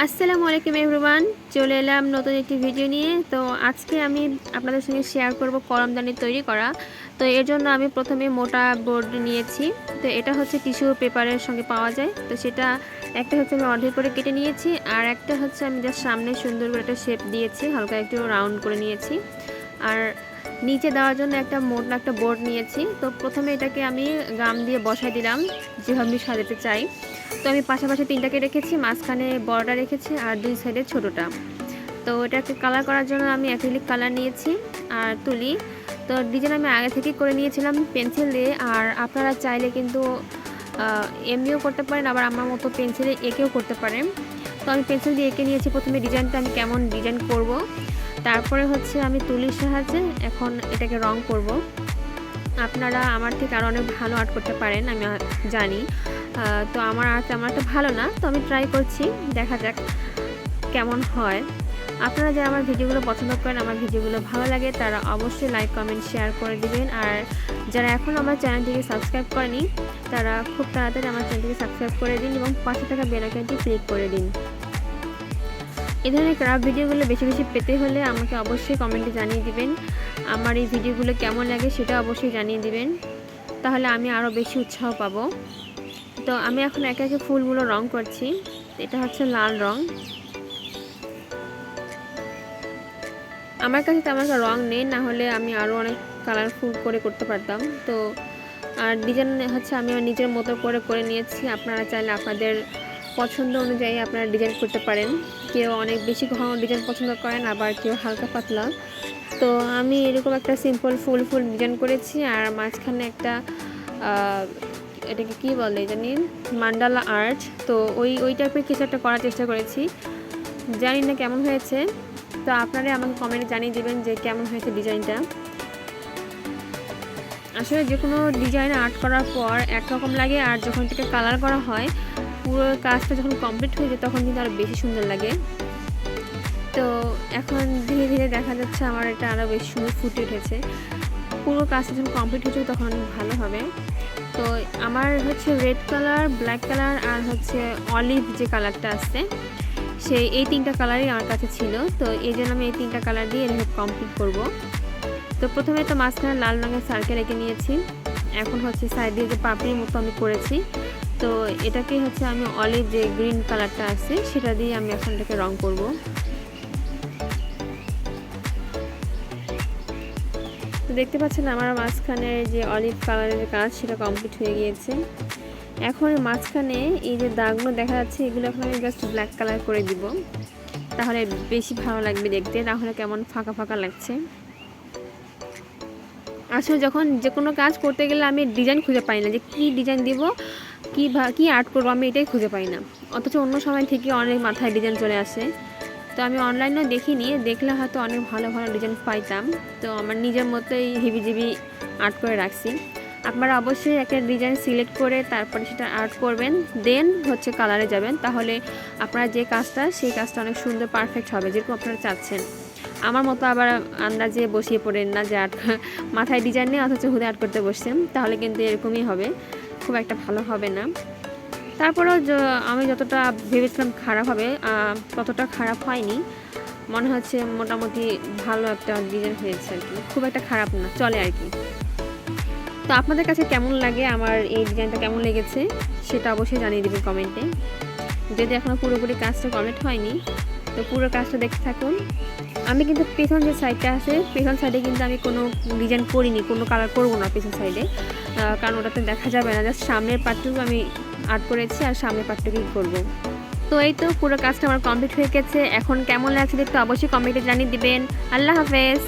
আসসালামু আলাইকুম এভরিওয়ান, চলে এলাম নতুন একটি ভিডিও নিয়ে। তো আজকে আমি আপনাদের সঙ্গে শেয়ার করব কলমদানি তৈরি করা। তো এর জন্য আমি প্রথমে মোটা বোর্ড নিয়েছি। তো এটা হচ্ছে টিস্যু পেপারের সঙ্গে পাওয়া যায়। তো সেটা একটা হচ্ছে আমি অর্ধেক করে কেটে নিয়েছি, আর একটা হচ্ছে আমি জাস্ট সামনে সুন্দর করে একটা শেপ দিয়েছি, হালকা একটু রাউন্ড করে নিয়েছি। আর নিচে দেওয়ার জন্য একটা মোটা একটা বোর্ড নিয়েছি। তো প্রথমে এটাকে আমি গাম দিয়ে বসাই দিলাম যেভাবে আমি সাজাতে চাই। তো আমি পাশাপাশি তিনটাকে রেখেছি, মাঝখানে বড়টা রেখেছি আর দুই সাইডে ছোটোটা। তো এটাকে কালার করার জন্য আমি অ্যাক্রিলিক কালার নিয়েছি আর তুলি। তো ডিজাইন আমি আগে থেকেই করে নিয়েছিলাম পেন্সিল দিয়ে, আর আপনারা চাইলে কিন্তু এমনিও করতে পারেন, আবার আমার মতো পেন্সিলে এঁকেও করতে পারেন। তো আমি পেন্সিল দিয়ে এঁকে নিয়েছি প্রথমে ডিজাইনটা আমি কেমন ডিজাইন করব, তারপরে হচ্ছে আমি তুলির সাহায্যে এখন এটাকে রং করব। আপনারা আমার থেকে আরও অনেক ভালো আর্ট করতে পারেন, আমি জানি। তো আমার আর্ট তেমন একটা ভালো না, তো আমি ট্রাই করছি, দেখা যাক কেমন হয়। আপনারা যারা আমার ভিডিওগুলো পছন্দ করেন, আমার ভিডিওগুলো ভালো লাগে, তারা অবশ্যই লাইক কমেন্ট শেয়ার করে দিবেন। আর যারা এখন আমার চ্যানেলটিকে সাবস্ক্রাইব করেনি, তারা খুব তাড়াতাড়ি আমার চ্যানেলটিকে সাবস্ক্রাইব করে দিন এবং পাশে থাকা বেল আইকনটি ক্লিক করে দিন। এই ধরনের ক্রাফট ভিডিওগুলো বেশি বেশি পেতে হলে আমাকে অবশ্যই কমেন্টে জানিয়ে দিবেন। আমার এই ভিডিওগুলো কেমন লাগে সেটা অবশ্যই জানিয়ে দিবেন, তাহলে আমি আরও বেশি উৎসাহ পাবো। তো আমি এখন একে একে ফুলগুলো রং করছি। এটা হচ্ছে লাল রং। আমার কাছে তেমন একটা রং নেই, না হলে আমি আরও অনেক কালারফুল করে করতে পারতাম। তো আর ডিজাইন হচ্ছে আমি আমার নিজের মতো করে করে নিয়েছি। আপনারা চাইলে আপনাদের পছন্দ অনুযায়ী আপনারা ডিজাইন করতে পারেন। কেউ অনেক বেশি ঘন ডিজাইন পছন্দ করেন, আবার কেউ হালকা পাতলা। তো আমি এরকম একটা সিম্পল ফুল ডিজাইন করেছি, আর মাঝখানে একটা এটাকে কি বলে জানি, মান্ডালা আর্ট। তো ওই টাইপের কিছু একটা করার চেষ্টা করেছি, জানি না কেমন হয়েছে। তো আপনারা আমাকে কমেন্টে জানিয়ে দেবেন যে কেমন হয়েছে ডিজাইনটা। আসলে যে কোনো ডিজাইন আর্ট করার পর একরকম লাগে, আর যখন থেকে কালার করা হয়, পুরো কাজটা যখন কমপ্লিট হয়ে যায় তখন কিন্তু আরও বেশি সুন্দর লাগে। তো এখন ধীরে ধীরে দেখা যাচ্ছে আমার এটা আরও বেশি সুন্দর ফুটে উঠেছে। পুরো কাজটা যখন কমপ্লিট হয়ে যাবে তখন অনেক ভালো হবে। তো আমার হচ্ছে রেড কালার, ব্ল্যাক কালার আর হচ্ছে অলিভ যে কালারটা আছে, এই তিনটা কালারই আমার কাছে ছিল। তো এই জন্য আমি এই তিনটা কালার দিয়ে এটাকে কমপ্লিট করব। তো প্রথমে তো মাঝখানে লাল রঙের সার্কেল এঁকে নিয়েছি। এখন হচ্ছে সাইড দিয়ে যে পাপড়ির মতো আমি করেছি, তো এটাকে হচ্ছে আমি অলিভ যে গ্রিন কালারটা আছে সেটা দিয়ে আমি এখন এটাকে রং করব। তো দেখতে পাচ্ছেন আমার মাঝখানে যে অলিভ কালারের কাজ সেটা কমপ্লিট হয়ে গিয়েছে। এখন মাঝখানে এই যে দাগগুলো দেখা যাচ্ছে, এগুলো এখন আমি জাস্ট ব্ল্যাক কালার করে দিব, তাহলে বেশি ভালো লাগবে দেখতে, তাহলে কেমন ফাঁকা ফাঁকা লাগছে। আসলে যখন যে কোনো কাজ করতে গেলে আমি ডিজাইন খুঁজে পাই না, যে কী ডিজাইন দিব, কী আর্ট করবো, আমি এটাই খুঁজে পাই না। অথচ অন্য সময় থেকে অনেক মাথায় ডিজাইন চলে আসে। তো আমি অনলাইনেও দেখিনি, দেখলে হয়তো অনেক ভালো ভালো ডিজাইন পাইতাম। তো আমার নিজের মতোই হিবিজিবি আর্ট করে রাখছি। আপনারা অবশ্যই একটা ডিজাইন সিলেক্ট করে তারপরে সেটা আর্ট করবেন, দেন হচ্ছে কালারে যাবেন, তাহলে আপনারা যে কাজটা সেই কাজটা অনেক সুন্দর পারফেক্ট হবে যেরকম আপনারা চাচ্ছেন। আমার মতো আবার আন্দাজে বসিয়ে পড়েন না যে আর্ট মাথায় ডিজাইন নেই অথচ হুদে আর্ট করতে বসছেন, তাহলে কিন্তু এরকমই হবে, খুব একটা ভালো হবে না। তারপরেও আমি যতটা ভেবেছিলাম খারাপ হবে, ততটা খারাপ হয়নি। মনে হচ্ছে মোটামুটি ভালো একটা ডিজাইন হয়েছে আর কি, খুব একটা খারাপ না, চলে আর কি। তো আপনাদের কাছে কেমন লাগে, আমার এই ডিজাইনটা কেমন লেগেছে সেটা অবশ্যই জানিয়ে দেবেন কমেন্টে। যদি এখনও পুরোপুরি কাজটা কমপ্লিট হয়নি, তো পুরো কাজটা দেখতে থাকুন। আমি কিন্তু পেছন যে সাইডটা আছে, পেছন সাইডে কিন্তু আমি কোনো ডিজাইন করিনি, কোনো কালার করবো না পেছন সাইডে, কারণ ওটাতে দেখা যাবে না। জাস্ট সামনের পার্টটুকু আমি আর্ট করেছি, আর সামনের পার্টটুকুই করবো। তো এই তো পুরো কাজটা আমার কমপ্লিট হয়ে গেছে। এখন কেমন লাগছে দেখতে অবশ্যই কমেন্টে জানিয়ে দিবেন। আল্লাহ হাফেজ।